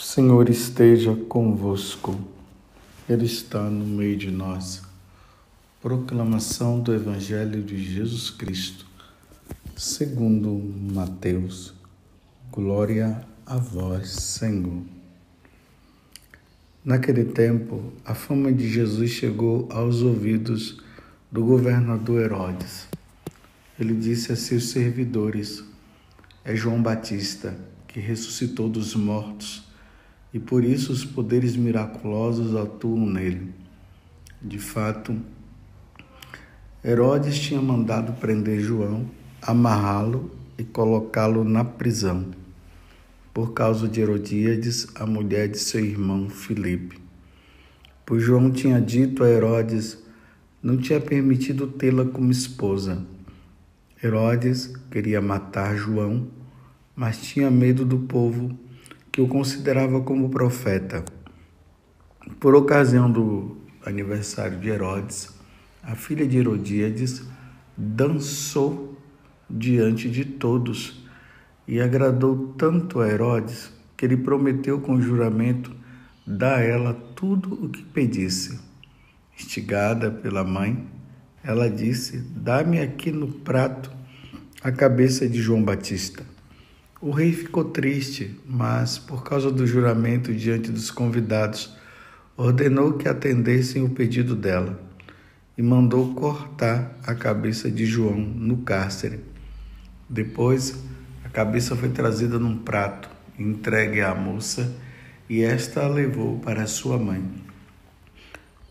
Senhor esteja convosco, Ele está no meio de nós. Proclamação do Evangelho de Jesus Cristo, segundo Mateus. Glória a vós, Senhor. Naquele tempo, a fama de Jesus chegou aos ouvidos do governador Herodes. Ele disse a seus servidores: é João Batista, que ressuscitou dos mortos, e por isso os poderes miraculosos atuam nele. De fato, Herodes tinha mandado prender João, amarrá-lo e colocá-lo na prisão, por causa de Herodíades, a mulher de seu irmão Filipe. Pois João tinha dito a Herodes, não tinha permitido tê-la como esposa. Herodes queria matar João, mas tinha medo do povo, que o considerava como profeta. Por ocasião do aniversário de Herodes, a filha de Herodíades dançou diante de todos e agradou tanto a Herodes que ele prometeu com juramento dar a ela tudo o que pedisse. Instigada pela mãe, ela disse: dá-me aqui no prato a cabeça de João Batista. O rei ficou triste, mas, por causa do juramento diante dos convidados, ordenou que atendessem o pedido dela e mandou cortar a cabeça de João no cárcere. Depois, a cabeça foi trazida num prato, entregue à moça, e esta a levou para sua mãe.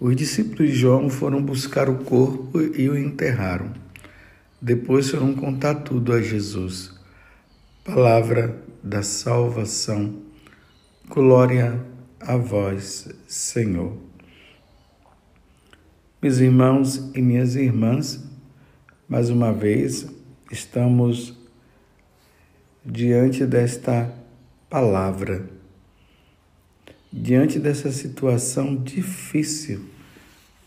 Os discípulos de João foram buscar o corpo e o enterraram. Depois foram contar tudo a Jesus. Palavra da salvação. Glória a vós, Senhor. Meus irmãos e minhas irmãs, mais uma vez estamos diante desta palavra, diante dessa situação difícil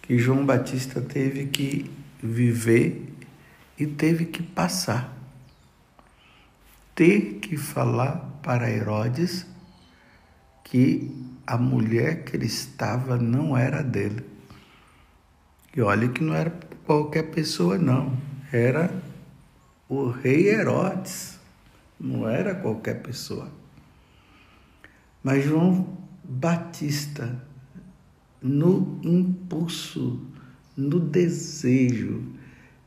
que João Batista teve que viver e teve que passar. Ter que falar para Herodes que a mulher que ele estava não era dele. E olha que não era qualquer pessoa, não. Era o rei Herodes. Não era qualquer pessoa. Mas João Batista, no impulso, no desejo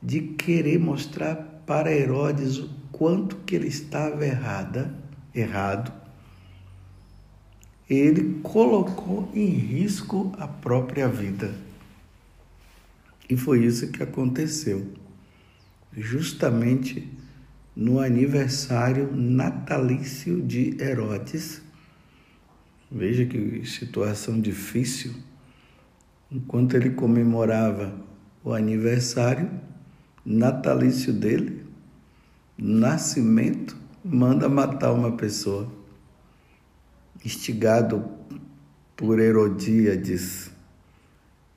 de querer mostrar para Herodes o quanto que ele estava errado, ele colocou em risco a própria vida. E foi isso que aconteceu. Justamente no aniversário natalício de Herodes. Veja que situação difícil. Enquanto ele comemorava o aniversário natalício dele, nascimento, manda matar uma pessoa. Instigado por Herodíades,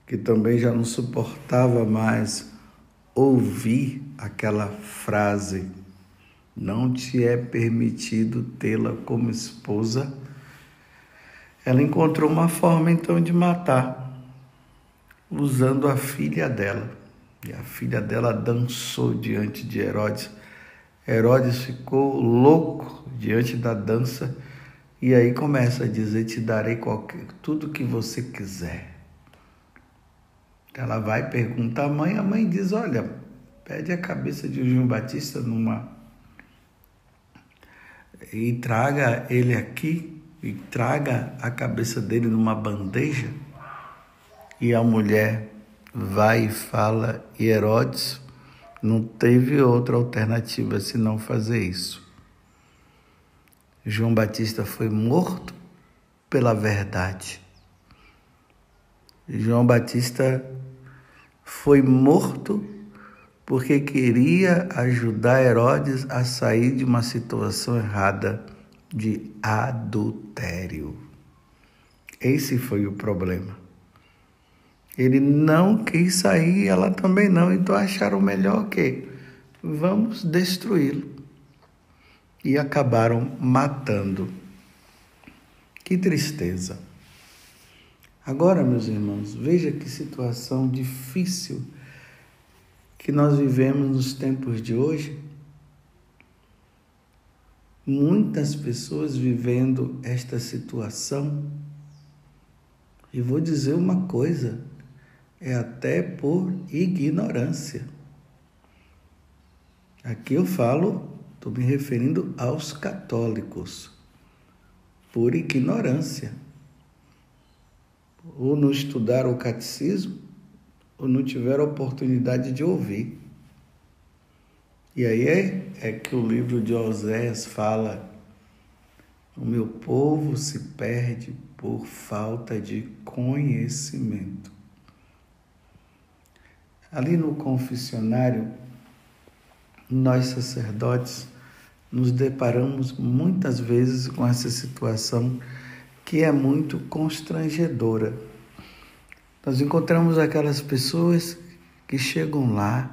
que também já não suportava mais ouvir aquela frase: não te é permitido tê-la como esposa. Ela encontrou uma forma então de matar, usando a filha dela. E a filha dela dançou diante de Herodes. Herodes ficou louco diante da dança e aí começa a dizer: te darei tudo que você quiser. Ela vai perguntar à mãe, a mãe diz: olha, pede a cabeça de João Batista e traga ele aqui, e traga a cabeça dele numa bandeja. E a mulher vai e fala, e Herodes não teve outra alternativa senão fazer isso. João Batista foi morto pela verdade. João Batista foi morto porque queria ajudar Herodes a sair de uma situação errada de adultério. Esse foi o problema. Ele não quis sair, ela também não. Então acharam melhor que vamos destruí-lo. E acabaram matando. Que tristeza. Agora, meus irmãos, veja que situação difícil que nós vivemos nos tempos de hoje. Muitas pessoas vivendo esta situação. E vou dizer uma coisa, é até por ignorância. Aqui eu estou me referindo aos católicos, por ignorância. Ou não estudaram o catecismo, ou não tiveram a oportunidade de ouvir. E aí é que o livro de Oséias fala: o meu povo se perde por falta de conhecimento. Ali no confessionário, nós sacerdotes nos deparamos muitas vezes com essa situação que é muito constrangedora. Nós encontramos aquelas pessoas que chegam lá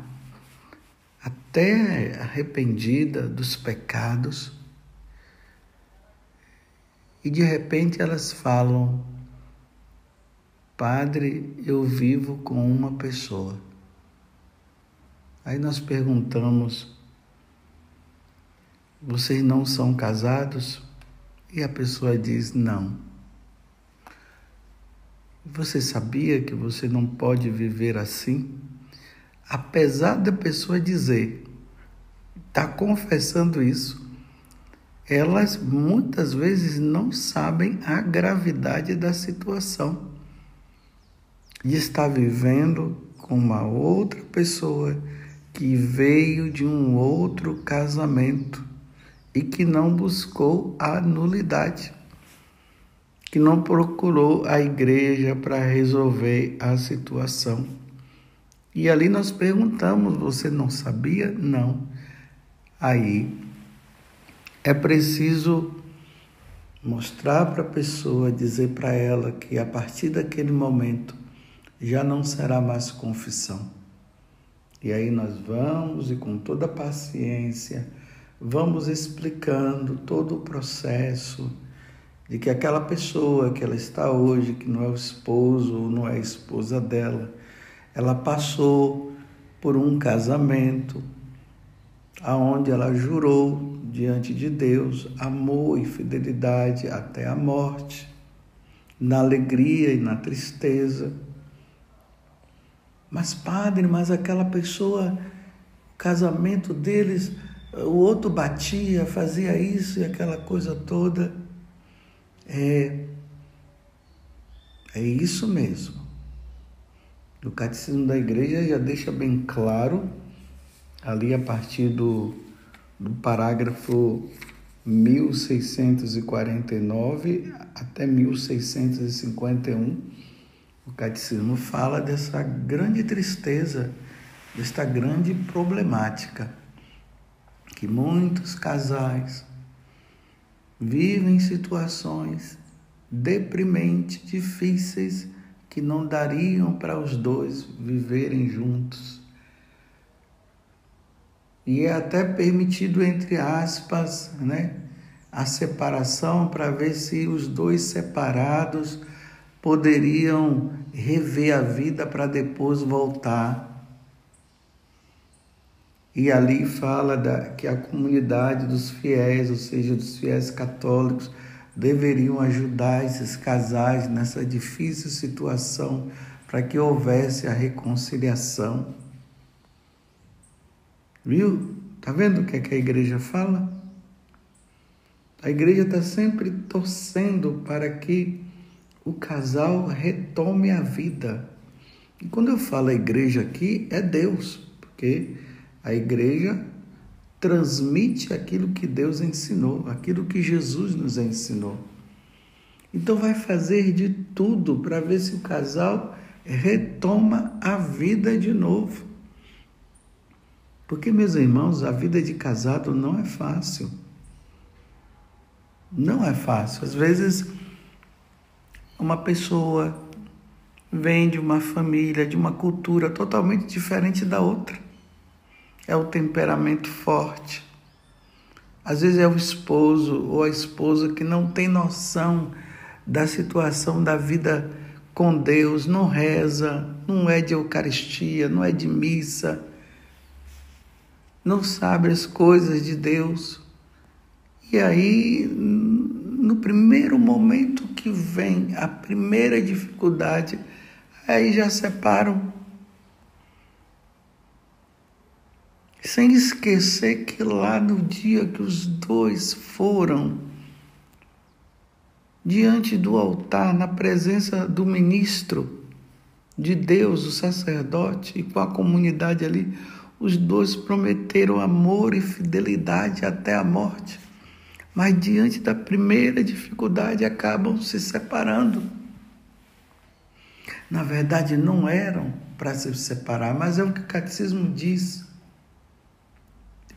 até arrependida dos pecados e de repente elas falam: Padre, eu vivo com uma pessoa. Aí nós perguntamos: vocês não são casados? E a pessoa diz: não. Você sabia que você não pode viver assim? Apesar da pessoa dizer, está confessando isso, elas muitas vezes não sabem a gravidade da situação de estar vivendo com uma outra pessoa que veio de um outro casamento e que não buscou a nulidade, que não procurou a igreja para resolver a situação. E ali nós perguntamos: você não sabia? Não. Aí é preciso mostrar para a pessoa, dizer para ela que a partir daquele momento já não será mais confissão. E aí nós vamos e com toda paciência vamos explicando todo o processo de que aquela pessoa que ela está hoje, que não é o esposo ou não é a esposa dela, ela passou por um casamento aonde ela jurou diante de Deus amor e fidelidade até a morte, na alegria e na tristeza. Mas padre, aquela pessoa, o casamento deles, o outro batia, fazia isso e aquela coisa toda. É isso mesmo. O Catecismo da Igreja já deixa bem claro, ali a partir do parágrafo 1649 até 1651, o Catecismo fala dessa grande tristeza, desta grande problemática, que muitos casais vivem situações deprimentes, difíceis, que não dariam para os dois viverem juntos. E é até permitido, entre aspas, a separação para ver se os dois separados poderiam rever a vida para depois voltar. E ali fala que a comunidade dos fiéis, ou seja, dos fiéis católicos, deveriam ajudar esses casais nessa difícil situação para que houvesse a reconciliação. Viu? Está vendo o que a igreja fala? A igreja está sempre torcendo para que o casal retome a vida. E quando eu falo a igreja aqui, é Deus, porque a igreja transmite aquilo que Deus ensinou, aquilo que Jesus nos ensinou. Então vai fazer de tudo para ver se o casal retoma a vida de novo. Porque, meus irmãos, a vida de casado não é fácil. Não é fácil. Às vezes, uma pessoa vem de uma família, de uma cultura totalmente diferente da outra. É o temperamento forte. Às vezes é o esposo ou a esposa que não tem noção da situação da vida com Deus, não reza, não é de Eucaristia, não é de missa, não sabe as coisas de Deus. E aí, no primeiro momento que vem a primeira dificuldade, aí já separam. Sem esquecer que lá no dia que os dois foram diante do altar, na presença do ministro de Deus, o sacerdote, e com a comunidade ali, os dois prometeram amor e fidelidade até a morte. Mas diante da primeira dificuldade acabam se separando. Na verdade, não eram para se separar, mas é o que o catecismo diz.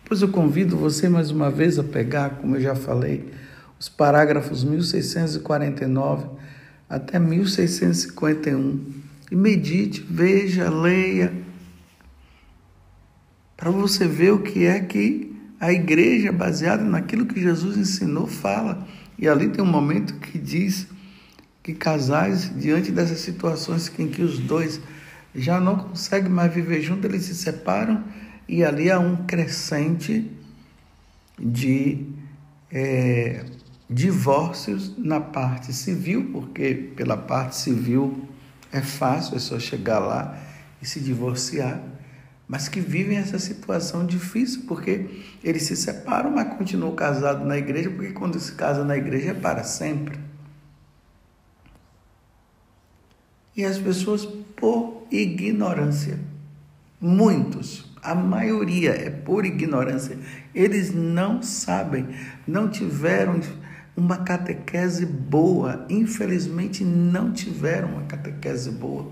Depois eu convido você mais uma vez a pegar, como eu já falei, os parágrafos 1649 até 1651 e medite, veja, leia, para você ver o que é que a igreja, baseada naquilo que Jesus ensinou, fala. E ali tem um momento que diz que casais, diante dessas situações em que os dois já não conseguem mais viver juntos, eles se separam, e ali há um crescente de divórcios na parte civil, porque pela parte civil é fácil, é só chegar lá e se divorciar, mas que vivem essa situação difícil, porque eles se separam, mas continuam casados na igreja, porque quando se casa na igreja é para sempre. E as pessoas, por ignorância, muitos, a maioria é por ignorância, eles não sabem, não tiveram uma catequese boa, infelizmente não tiveram uma catequese boa.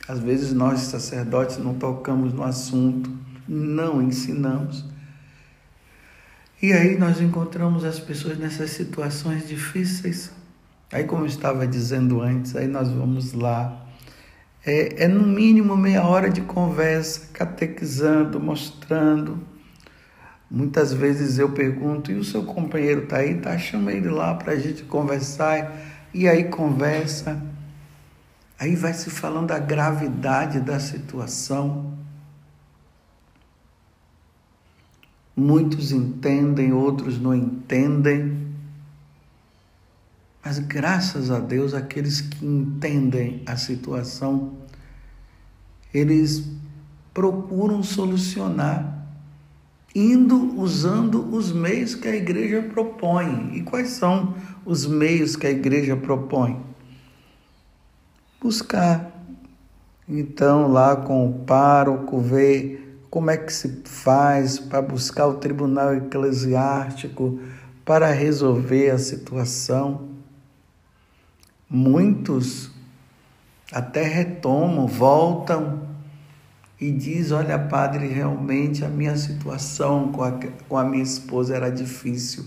Às vezes nós, sacerdotes, não tocamos no assunto, não ensinamos. E aí nós encontramos as pessoas nessas situações difíceis. Aí, como eu estava dizendo antes, aí nós vamos lá. É no mínimo meia hora de conversa, catequizando, mostrando. Muitas vezes eu pergunto, e o seu companheiro está aí? Tá, chama ele lá para a gente conversar. E aí conversa. Aí vai se falando da gravidade da situação. Muitos entendem, outros não entendem. Mas graças a Deus, aqueles que entendem a situação, eles procuram solucionar, usando os meios que a igreja propõe. E quais são os meios que a igreja propõe? Buscar, então, lá com o pároco, ver como é que se faz para buscar o tribunal eclesiástico para resolver a situação. Muitos até retomam, voltam e diz: olha, padre, realmente a minha situação com a minha esposa era difícil.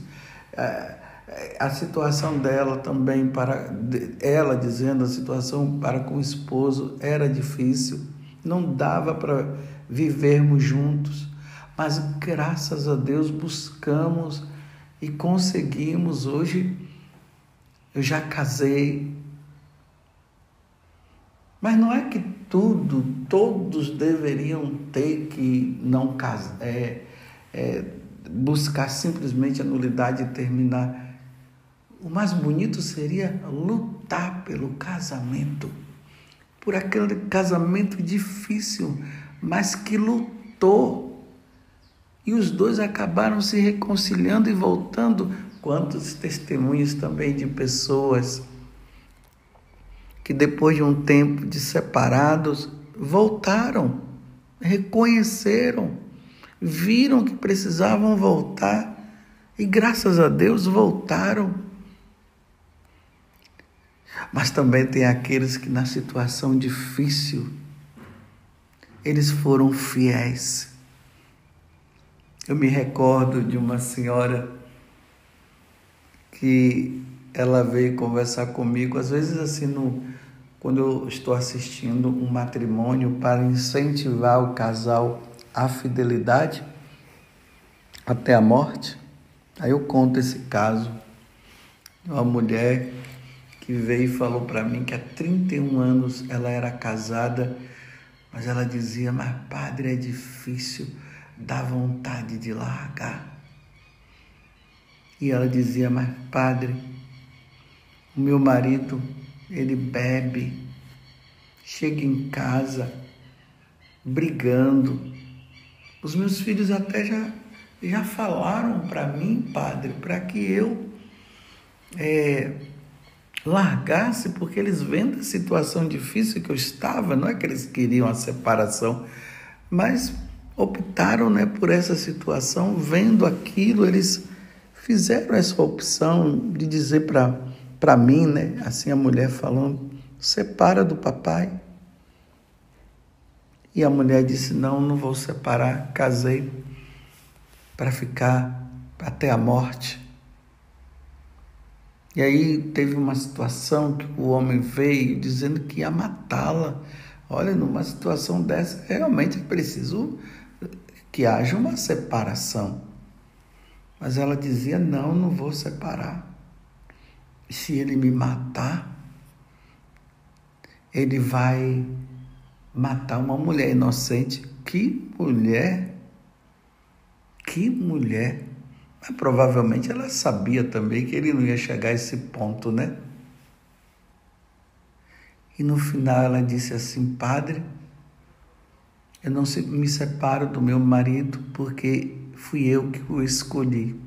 A situação dela também, ela dizendo, a situação para com o esposo era difícil. Não dava para vivermos juntos. Mas graças a Deus buscamos e conseguimos. Hoje eu já casei. Mas não é que todos deveriam ter que não casar, buscar simplesmente a nulidade e terminar. O mais bonito seria lutar pelo casamento, por aquele casamento difícil, mas que lutou. E os dois acabaram se reconciliando e voltando. Quantos testemunhos também de pessoas que depois de um tempo de separados, voltaram, reconheceram, viram que precisavam voltar e graças a Deus voltaram. Mas também tem aqueles que na situação difícil, eles foram fiéis. Eu me recordo de uma senhora que ela veio conversar comigo, às vezes assim, quando eu estou assistindo um matrimônio para incentivar o casal à fidelidade até a morte. Aí eu conto esse caso de uma mulher que veio e falou para mim que há 31 anos ela era casada, mas ela dizia: mas padre, é difícil, dá vontade de largar. E ela dizia: mas padre, o meu marido, ele bebe, chega em casa brigando. Os meus filhos até já falaram para mim, padre, para que eu largasse, porque eles vendo a situação difícil que eu estava. Não é que eles queriam a separação, mas optaram, né, por essa situação. Vendo aquilo, eles fizeram essa opção de dizer para mim, né, assim, a mulher falando: separa do papai. E a mulher disse: não vou separar, casei para ficar até a morte. E aí teve uma situação que o homem veio dizendo que ia matá-la. Olha, numa situação dessa, realmente é preciso que haja uma separação. Mas ela dizia: não vou separar. Se ele me matar, ele vai matar uma mulher inocente. Que mulher! Que mulher! Mas provavelmente ela sabia também que ele não ia chegar a esse ponto, né? E no final ela disse assim: padre, eu não me separo do meu marido porque fui eu que o escolhi.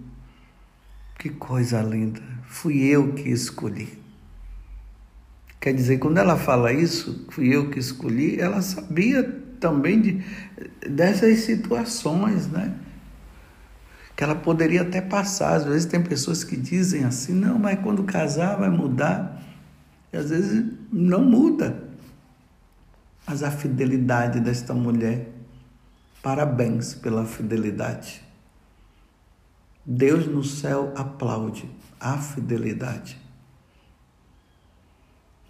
Que coisa linda! Fui eu que escolhi. Quer dizer, quando ela fala isso, fui eu que escolhi, ela sabia também dessas situações, né? Que ela poderia até passar. Às vezes tem pessoas que dizem assim: não, mas quando casar vai mudar. E às vezes não muda. Mas a fidelidade desta mulher, parabéns pela fidelidade. Deus no céu aplaude a fidelidade.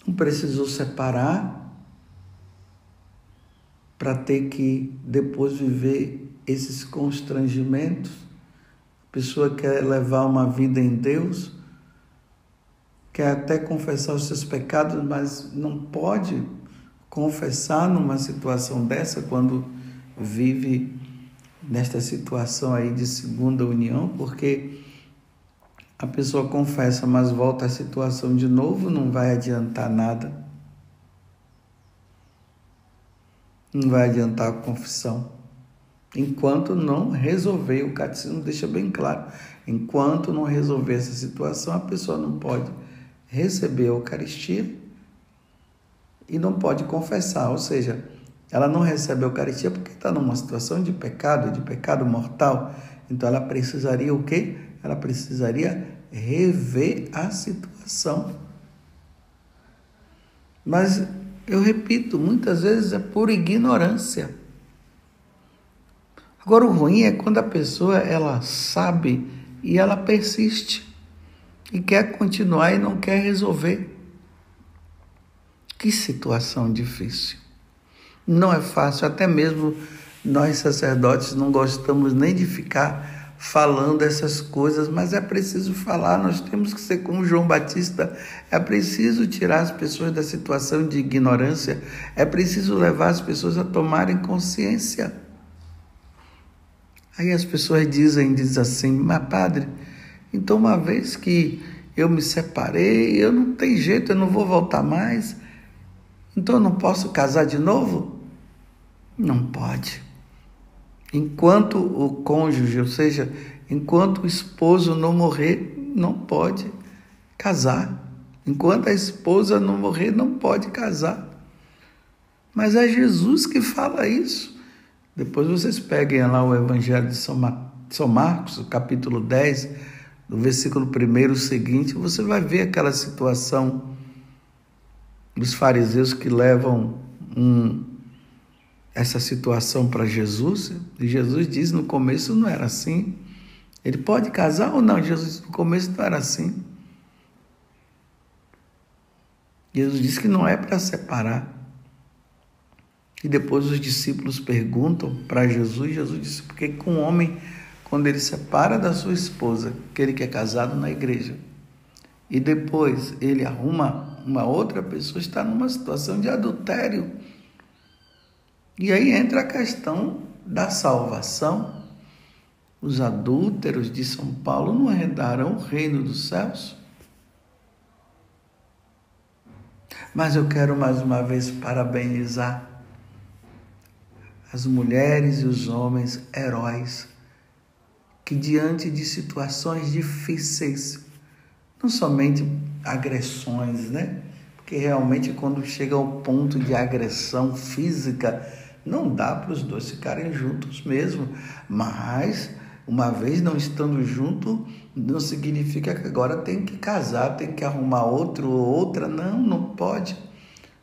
Não precisou separar para ter que depois viver esses constrangimentos. A pessoa quer levar uma vida em Deus, quer até confessar os seus pecados, mas não pode confessar numa situação dessa, quando vive nesta situação aí de segunda união, porque a pessoa confessa, mas volta à situação de novo, não vai adiantar nada. Não vai adiantar a confissão. Enquanto não resolver, o catecismo deixa bem claro, enquanto não resolver essa situação, a pessoa não pode receber a Eucaristia e não pode confessar. Ou seja, ela não recebe a Eucaristia porque está numa situação de pecado mortal. Então ela precisaria o quê? Ela precisaria rever a situação. Mas eu repito, muitas vezes é por ignorância. Agora, o ruim é quando a pessoa ela sabe e ela persiste e quer continuar e não quer resolver. Que situação difícil. Não é fácil, até mesmo nós sacerdotes não gostamos nem de ficar falando essas coisas, mas é preciso falar. Nós temos que ser como João Batista, é preciso tirar as pessoas da situação de ignorância, é preciso levar as pessoas a tomarem consciência. Aí as pessoas dizem assim: mas padre, então uma vez que eu me separei, eu não tenho jeito, eu não vou voltar mais, então eu não posso casar de novo? Não pode. Enquanto o cônjuge, ou seja, enquanto o esposo não morrer, não pode casar. Enquanto a esposa não morrer, não pode casar. Mas é Jesus que fala isso. Depois vocês peguem lá o Evangelho de São Marcos, o capítulo 10, do versículo 1 seguinte, você vai ver aquela situação dos fariseus que levam essa situação para Jesus, e Jesus diz: no começo não era assim. Ele pode casar ou não? Jesus, no começo não era assim. Jesus disse que não é para separar. E depois os discípulos perguntam para Jesus, Jesus disse: porque com um homem, quando ele separa da sua esposa, que ele que é casado na igreja, e depois ele arruma uma outra pessoa, está numa situação de adultério. E aí entra a questão da salvação. Os adúlteros de São Paulo não herdarão o reino dos céus? Mas eu quero mais uma vez parabenizar as mulheres e os homens heróis que, diante de situações difíceis, não somente agressões, né? Porque realmente quando chega ao ponto de agressão física, não dá para os dois ficarem juntos mesmo. Mas, uma vez não estando junto, não significa que agora tem que casar, tem que arrumar outro ou outra. Não, não pode.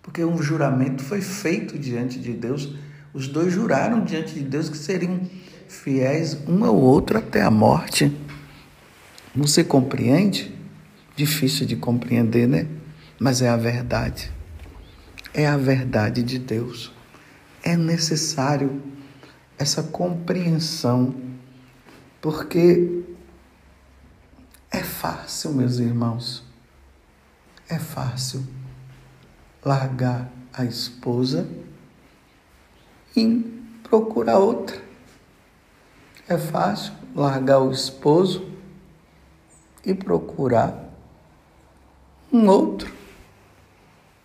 Porque um juramento foi feito diante de Deus. Os dois juraram diante de Deus que seriam fiéis um ao outro até a morte. Você compreende? Difícil de compreender, né? Mas é a verdade. É a verdade de Deus. É necessário essa compreensão, porque é fácil, meus irmãos, é fácil largar a esposa e procurar outra. É fácil largar o esposo e procurar um outro.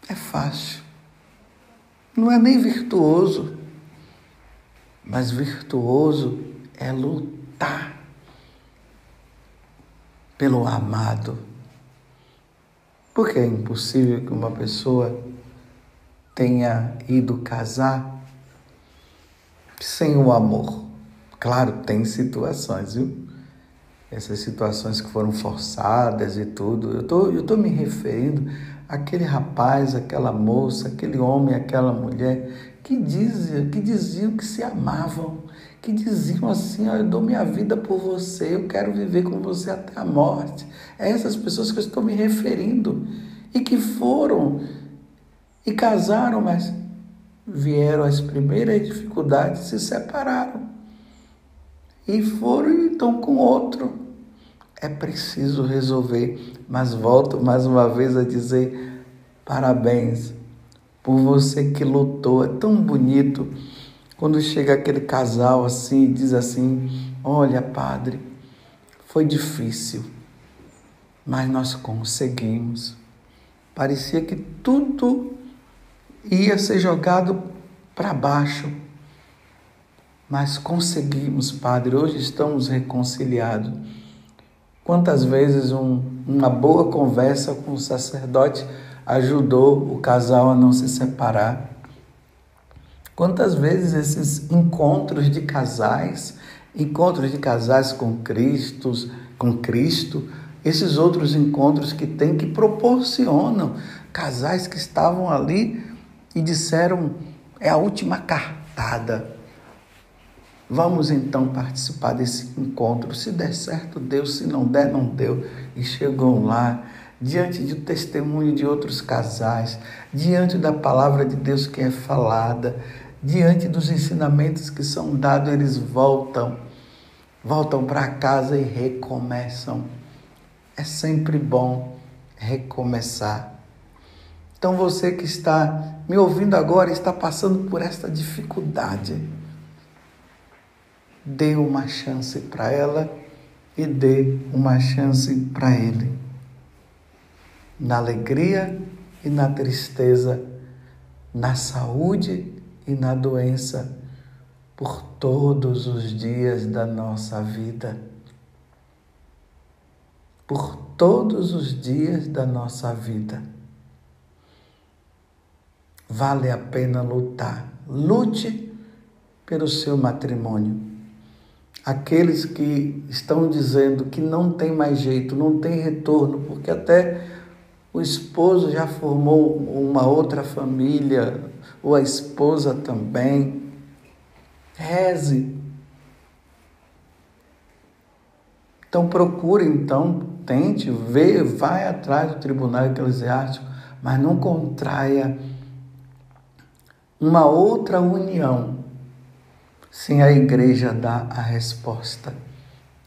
É fácil. Não é nem virtuoso, mas virtuoso é lutar pelo amado. Porque é impossível que uma pessoa tenha ido casar sem o amor. Claro, tem situações, viu? Essas situações que foram forçadas e tudo. Eu tô me referindo àquele rapaz, aquela moça, aquele homem, aquela mulher que diziam que se amavam, que diziam assim: eu dou minha vida por você, eu quero viver com você até a morte. É essas pessoas que eu estou me referindo e que foram e casaram, mas vieram as primeiras dificuldades, se separaram e foram e estão com outro. É preciso resolver, mas volto mais uma vez a dizer parabéns por você que lutou. É tão bonito quando chega aquele casal assim e diz assim: olha, padre, foi difícil, mas nós conseguimos. Parecia que tudo ia ser jogado para baixo, mas conseguimos, padre. Hoje estamos reconciliados. Quantas vezes uma boa conversa com o sacerdote ajudou o casal a não se separar? Quantas vezes esses encontros de casais com Cristo, esses outros encontros que tem, que proporcionam casais que estavam ali e disseram: é a última cartada. Vamos então participar desse encontro. Se der certo, deu. Se não der, não deu. E chegam lá, diante do testemunho de outros casais, diante da palavra de Deus que é falada, diante dos ensinamentos que são dados, eles voltam para casa e recomeçam. É sempre bom recomeçar. Então você que está me ouvindo agora, está passando por esta dificuldade, dê uma chance para ela e dê uma chance para ele. Na alegria e na tristeza, na saúde e na doença, por todos os dias da nossa vida. Por todos os dias da nossa vida. Vale a pena lutar. Lute pelo seu matrimônio. Aqueles que estão dizendo que não tem mais jeito, não tem retorno, porque até o esposo já formou uma outra família, ou a esposa também. Reze. Então procure, tente, vai atrás do tribunal eclesiástico, mas não contraia uma outra união sem a igreja dar a resposta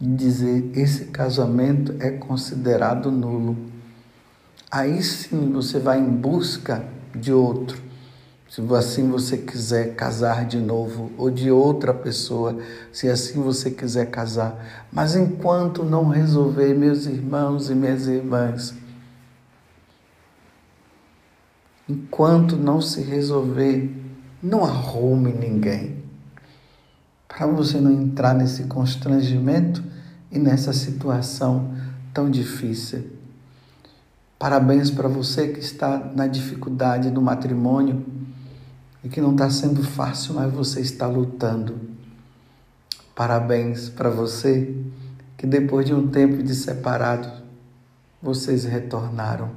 e dizer: esse casamento é considerado nulo. aí sim você vai em busca de outro. Se assim você quiser casar de novo, ou de outra pessoa, se assim você quiser casar. Mas enquanto não resolver, meus irmãos e minhas irmãs, enquanto não se resolver, não arrume ninguém. Para você não entrar nesse constrangimento e nessa situação tão difícil. Parabéns para você que está na dificuldade do matrimônio e que não está sendo fácil, mas você está lutando. Parabéns para você que depois de um tempo de separado, vocês retornaram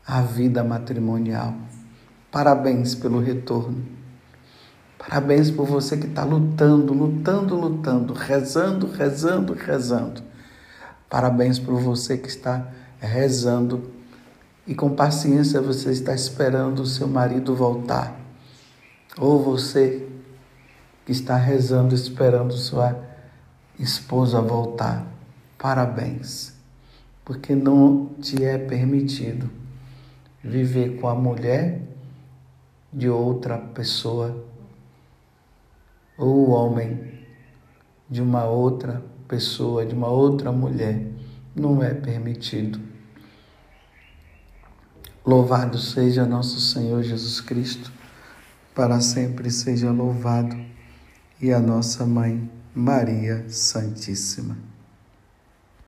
à vida matrimonial. Parabéns pelo retorno. Parabéns por você que está lutando, rezando. Parabéns por você que está rezando e com paciência você está esperando o seu marido voltar. Ou você que está rezando, esperando sua esposa voltar. Parabéns, porque não te é permitido viver com a mulher de outra pessoa ou o homem de uma outra pessoa, de uma outra mulher. Não é permitido. Louvado seja nosso Senhor Jesus Cristo, para sempre seja louvado, e a nossa Mãe, Maria Santíssima.